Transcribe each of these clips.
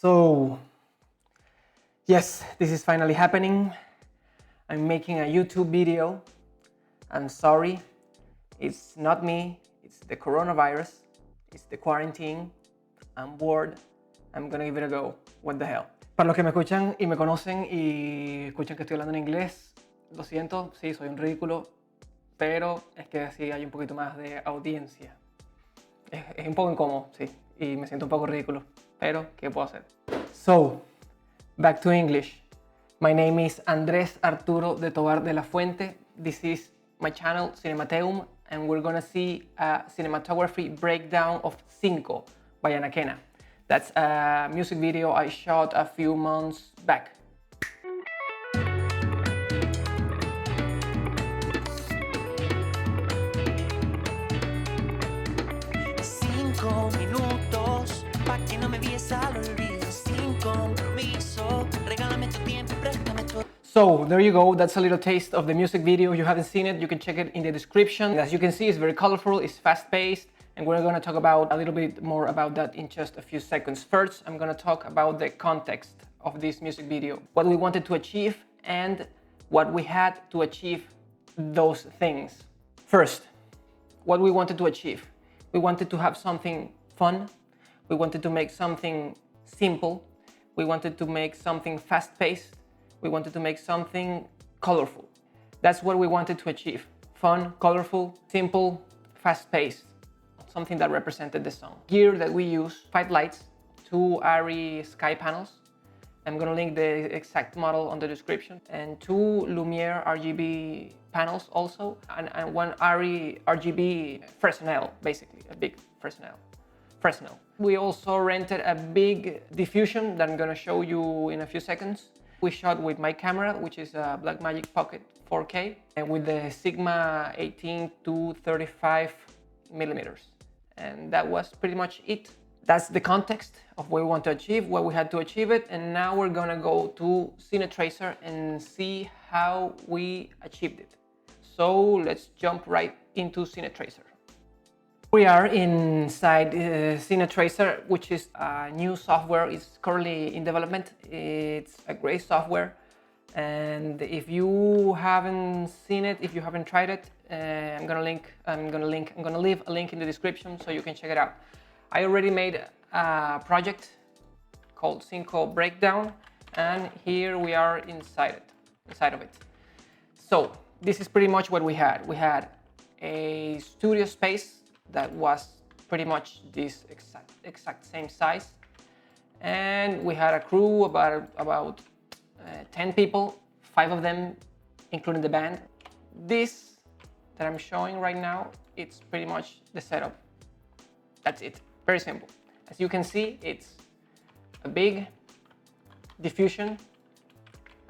So, yes, this is finally happening. I'm making a YouTube video. I'm sorry, it's not me, it's the coronavirus, it's the quarantine. I'm bored, I'm gonna give it a go. What the hell? Para los que me escuchan y me conocen y escuchan que estoy hablando en inglés, lo siento, sí, soy un ridículo, pero es que así hay un poquito más de audiencia. Es un poco incómodo, sí, y me siento un poco ridículo, pero ¿qué puedo hacer? So, back to English. My name is Andrés Arturo de Tobar de la Fuente. This is my channel, Cinemateum, and we're gonna see a cinematography breakdown of Cinco by Anakena. That's a music video I shot a few months back. 5 minutos, pa' que no me vies al olvido. Sin compromiso, regálame tu tiempo y préstame tu... So there you go, that's a little taste of the music video. If you haven't seen it, you can check it in the description. As you can see, it's very colorful, it's fast-paced, and we're gonna talk about a little bit more about that in just a few seconds. First, I'm gonna talk about the context of this music video, what we wanted to achieve and what we had to achieve those things. First, what we wanted to achieve. We wanted to have something fun, we wanted to make something simple, we wanted to make something fast-paced, we wanted to make something colorful. That's what we wanted to achieve. Fun, colorful, simple, fast-paced. Something that represented the song. Gear that we use, 5 lights, 2 Arri sky panels. I'm gonna link the exact model on the description. And 2 Lumiere RGB panels also. And 1 Arri RGB Fresnel, basically, a big Fresnel. We also rented a big diffusion that I'm gonna show you in a few seconds. We shot with my camera, which is a Blackmagic Pocket 4K, and with the Sigma 18 to 35 millimeters. And that was pretty much it. That's the context of what we want to achieve, what we had to achieve it, and now we're gonna go to Cinetracer and see how we achieved it. So let's jump right into Cinetracer. We are inside Cinetracer, which is a new software. It's currently in development. It's a great software, and if you haven't seen it, if you haven't tried it, I'm gonna leave a link in the description so you can check it out. I already made a project called Cinco Breakdown, and here we are inside of it. So this is pretty much what we had. We had a studio space that was pretty much this exact same size, and we had a crew about 10 people, 5 of them including the band. This that I'm showing right now, it's pretty much the setup. That's it, very simple. As you can see, it's a big diffusion,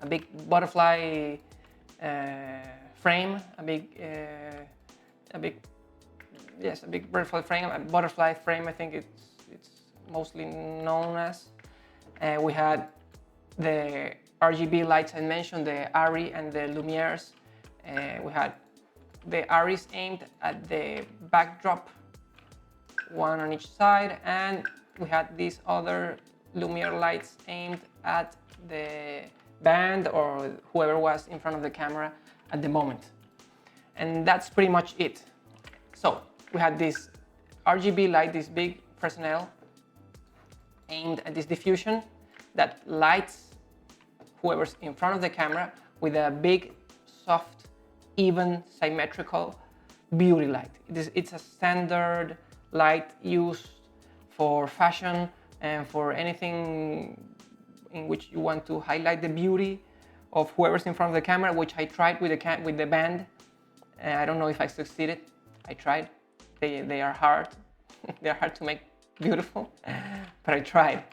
a big butterfly frame, a big butterfly frame, I think it's mostly known as. We had the RGB lights I mentioned, the Arri and the Lumieres. We had the Arris aimed at the backdrop, one on each side, and we had these other Lumiere lights aimed at the band or whoever was in front of the camera at the moment. And that's pretty much it. So we had this RGB light, this big Fresnel aimed at this diffusion that lights whoever's in front of the camera with a big, soft, even, symmetrical beauty light. It's a standard light used for fashion and for anything in which you want to highlight the beauty of whoever's in front of the camera, which I tried with the band. I don't know if I succeeded. I tried. They are hard. They're hard to make beautiful, but I tried.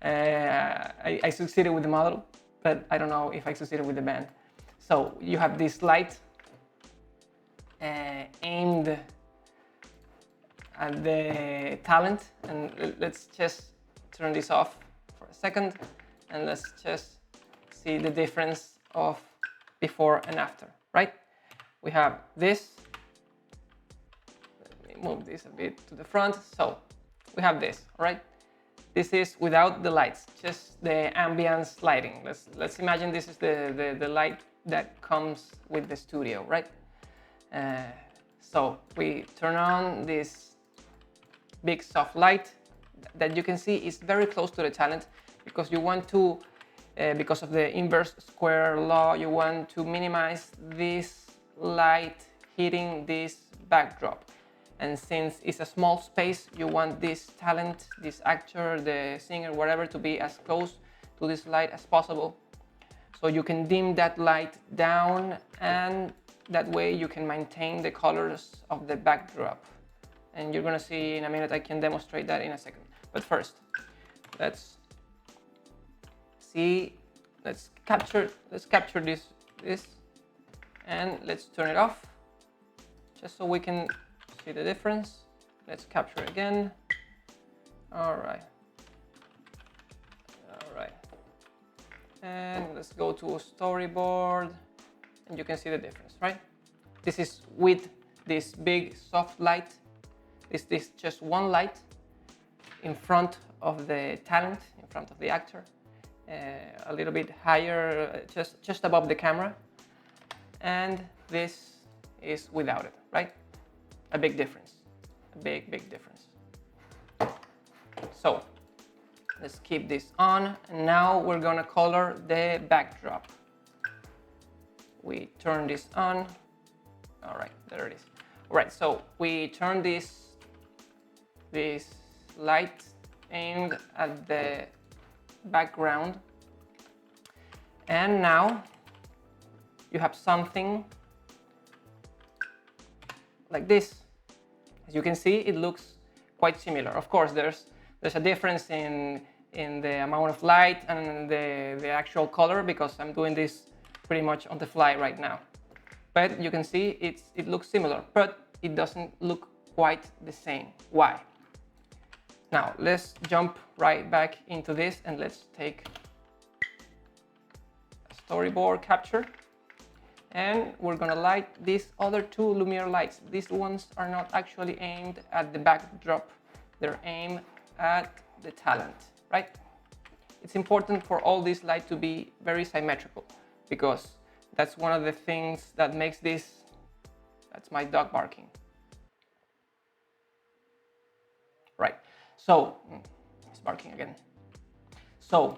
I succeeded with the model, but I don't know if I succeeded with the band. So you have this light aimed at the talent, and let's just turn this off for a second, and let's just see the difference of before and after, right? We have this. Let me move this a bit to the front. So we have this, all right? This is without the lights, just the ambience lighting. Let's imagine this is the light that comes with the studio, right? So we turn on this big soft light that you can see is very close to the talent, because you want to, because of the inverse square law, you want to minimize this light hitting this backdrop. And since it's a small space, you want this talent, this actor, the singer, whatever, to be as close to this light as possible. So you can dim that light down, and that way you can maintain the colors of the backdrop. And you're gonna see in a minute, I can demonstrate that in a second. But first, let's capture this, and let's turn it off, just so we can see the difference. Let's capture again. All right. And let's go to storyboard, and you can see the difference, right? This is with this big soft light. This is just one light in front of the talent, in front of the actor, a little bit higher, just above the camera. And this is without it, right? A big difference, a big difference. So let's keep this on, and now we're gonna color the backdrop. We turn this on. All right, there it is. All right, so we turn this light aimed at the background, and now you have something like this. As you can see, it looks quite similar. Of course, there's a difference in the amount of light and the actual color, because I'm doing this pretty much on the fly right now. But you can see it looks similar, but it doesn't look quite the same. Why? Now let's jump right back into this, and let's take a storyboard capture, and we're gonna light these other two Lumiere lights. These ones are not actually aimed at the backdrop, they're aimed at the talent, right? It's important for all these lights to be very symmetrical, because that's one of the things that makes this. That's my dog barking. Right, so it's barking again. So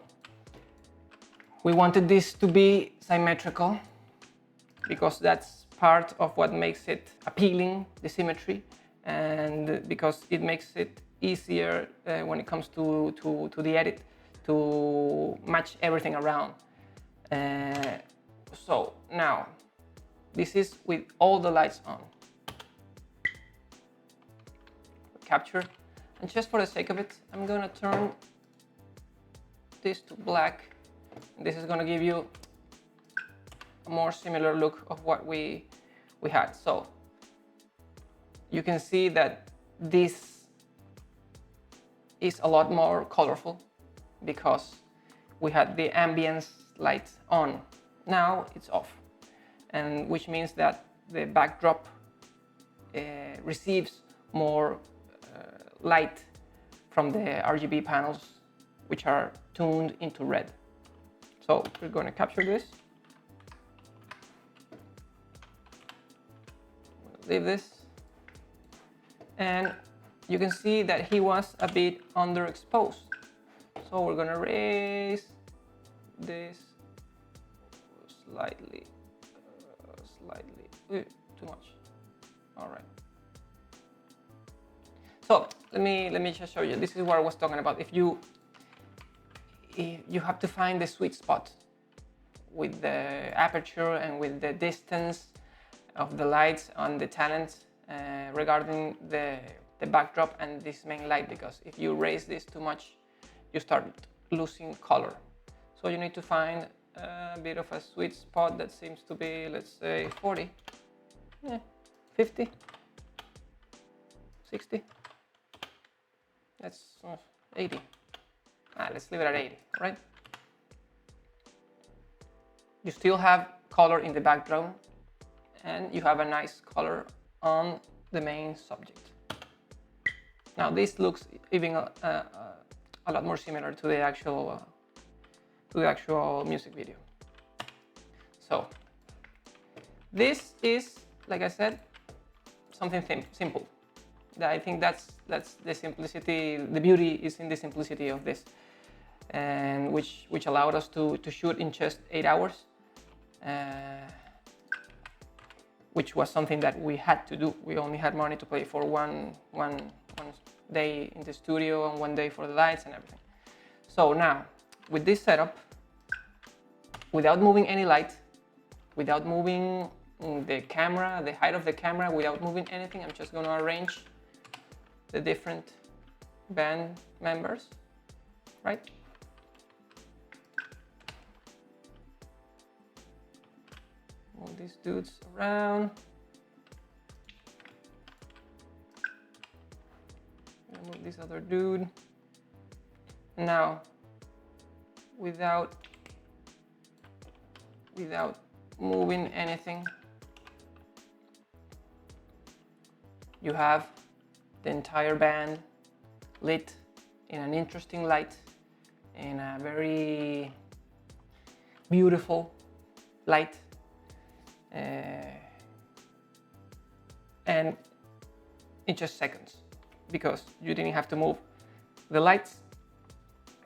we wanted this to be symmetrical, because that's part of what makes it appealing, the symmetry, and because it makes it easier when it comes to the edit, to match everything around. So now, this is with all the lights on. Capture, and just for the sake of it, I'm gonna turn this to black. This is gonna give you a more similar look of what we had. So you can see that this is a lot more colorful, because we had the ambience light on. Now it's off, and which means that the backdrop receives more light from the RGB panels, which are tuned into red. So we're going to capture this. We'll leave this, and you can see that he was a bit underexposed. So we're going to raise this slightly, too much. All right. So let me just show you. This is what I was talking about. If you have to find the sweet spot with the aperture and with the distance of the lights on the talent regarding the backdrop and this main light, because if you raise this too much, you start losing color. So you need to find a bit of a sweet spot that seems to be, let's say, 40, 50, 60. That's 80. Let's leave it at 80, right? You still have color in the background, and you have a nice color on the main subject. Now this looks even a a lot more similar to the actual music video. So this is, like I said, something simple. I think that's the simplicity. The beauty is in the simplicity of this, and which allowed us to shoot in just 8 hours, which was something that we had to do. We only had money to pay for one day in the studio and 1 day for the lights and everything. So now, with this setup, without moving any light, without moving the camera, the height of the camera, without moving anything, I'm just going to arrange the different band members, right? Move these dudes around. Move this other dude. Now, without moving anything, you have the entire band lit in an interesting light, in a very beautiful light, and in just seconds, because you didn't have to move the lights,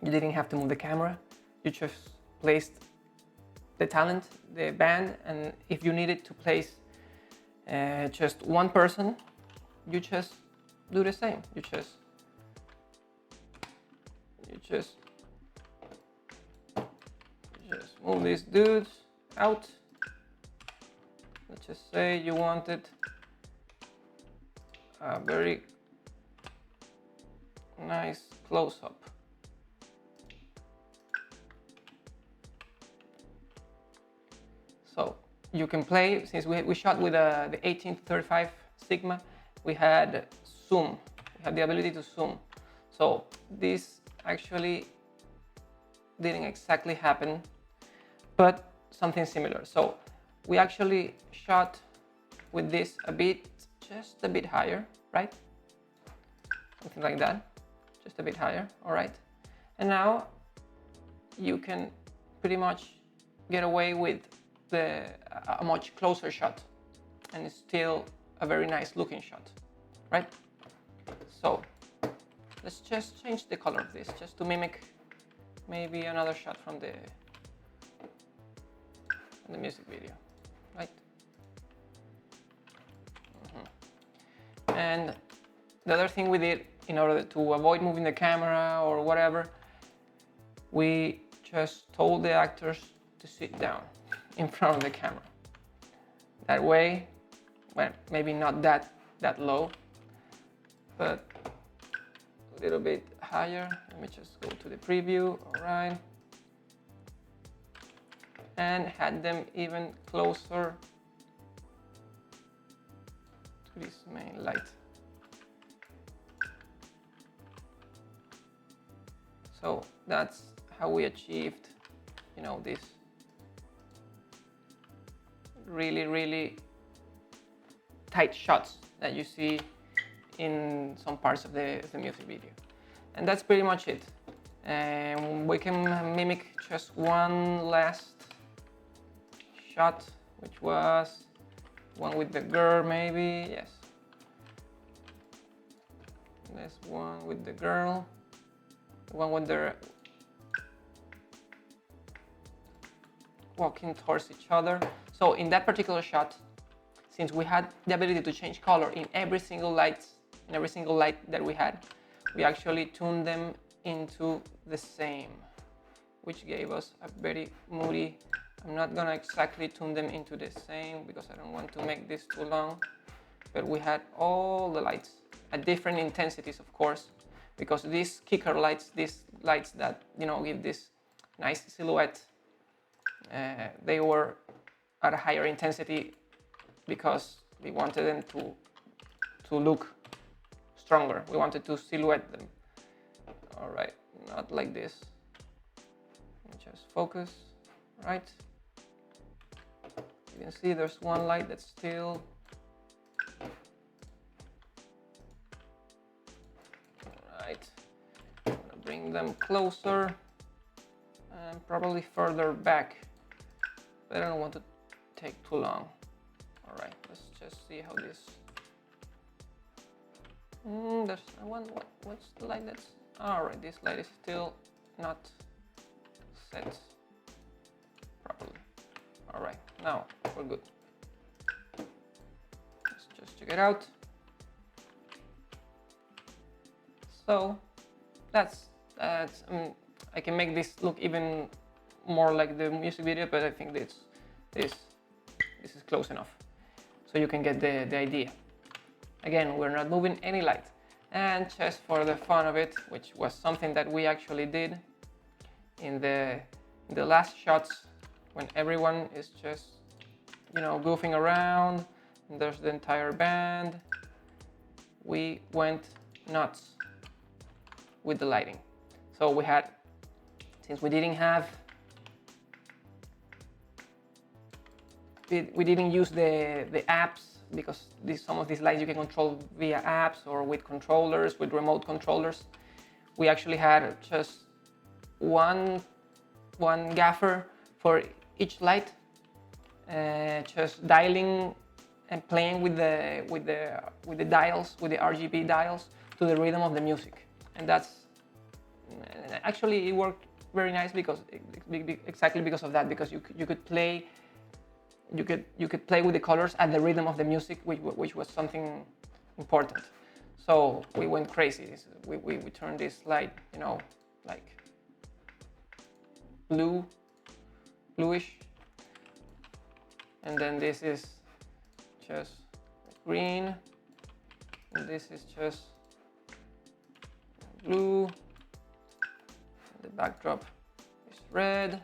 you didn't have to move the camera, you just placed the talent, the band, and if you needed to place just one person, you just do the same. You just move these dudes out. Let's just say you wanted a very nice close-up. So you can play, since we shot with the 18-35 Sigma, we had zoom, we had the ability to zoom. So this actually didn't exactly happen, but something similar. So we actually shot with this just a bit higher, right? Something like that, just a bit higher, all right? And now you can pretty much get away with a much closer shot, and it's still a very nice looking shot, right? So let's just change the color of this, just to mimic maybe another shot from the music video, right? And the other thing we did, in order to avoid moving the camera or whatever, we just told the actors to sit down in front of the camera. That way, well, maybe not that low, but a little bit higher. Let me just go to the preview, all right. And had them even closer to this main light. So that's how we achieved, you know, this really tight shots that you see in some parts of the music video. And that's pretty much it. And we can mimic just one last shot, which was one with the girl, maybe, yes. This one with the girl, one with the walking towards each other. So in that particular shot, since we had the ability to change color in every single light that we had, we actually tuned them into the same, which gave us a very moody. I'm not gonna exactly tune them into the same because I don't want to make this too long, but we had all the lights at different intensities, of course, because these kicker lights, these lights that, you know, give this nice silhouette, they were at a higher intensity because we wanted them to look stronger. We wanted to silhouette them. All right, not like this. Just focus, right? You can see there's one light that's still. All right, I'm gonna bring bring them closer and probably further back. But I don't want to take too long. All right, let's just see how this. There's one. What's the light that's? All right, this light is still not set properly. All right, now we're good. Let's just check it out. So that's I can make this look even more like the music video, but I think this is close enough, so you can get the idea. Again, we're not moving any light, and just for the fun of it, which was something that we actually did in the last shots, when everyone is just, you know, goofing around, and there's the entire band, we went nuts with the lighting. So we had, since we didn't use the apps, because some of these lights you can control via apps or with controllers, with remote controllers. We actually had just one gaffer for each light, just dialing and playing with the dials, with the RGB dials, to the rhythm of the music. And that's actually, it worked very nice because exactly because of that, because you could play. You could play with the colors at the rhythm of the music, which was something important. So we went crazy. We turned this light, you know, like bluish, and then this is just green, and this is just blue. The backdrop is red.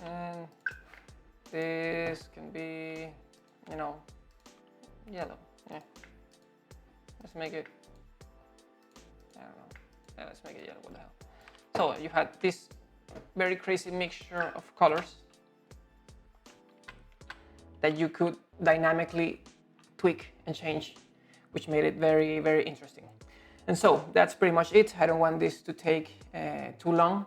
And this can be, you know, yellow. Yeah. Let's make it, I don't know. Yeah, let's make it yellow. What the hell? So you had this very crazy mixture of colors that you could dynamically tweak and change, which made it very, very interesting. And so that's pretty much it. I don't want this to take too long.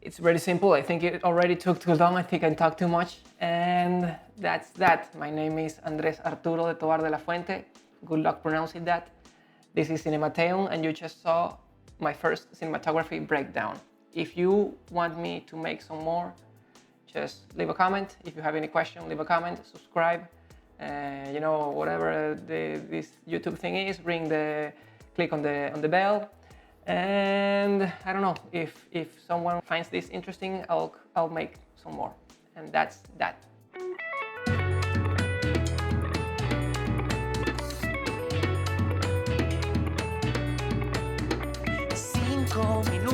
It's very simple. I think it already took too long. I think I talked too much. And that's that. My name is Andrés Arturo de Tovar de la Fuente. Good luck pronouncing that. This is Cinemateum, and you just saw my first cinematography breakdown. If you want me to make some more, just leave a comment. If you have any question, leave a comment, subscribe. You know, whatever this YouTube thing is, click on the bell. And I don't know, if someone finds this interesting, I'll make some more. And that's that. Cinco minutos.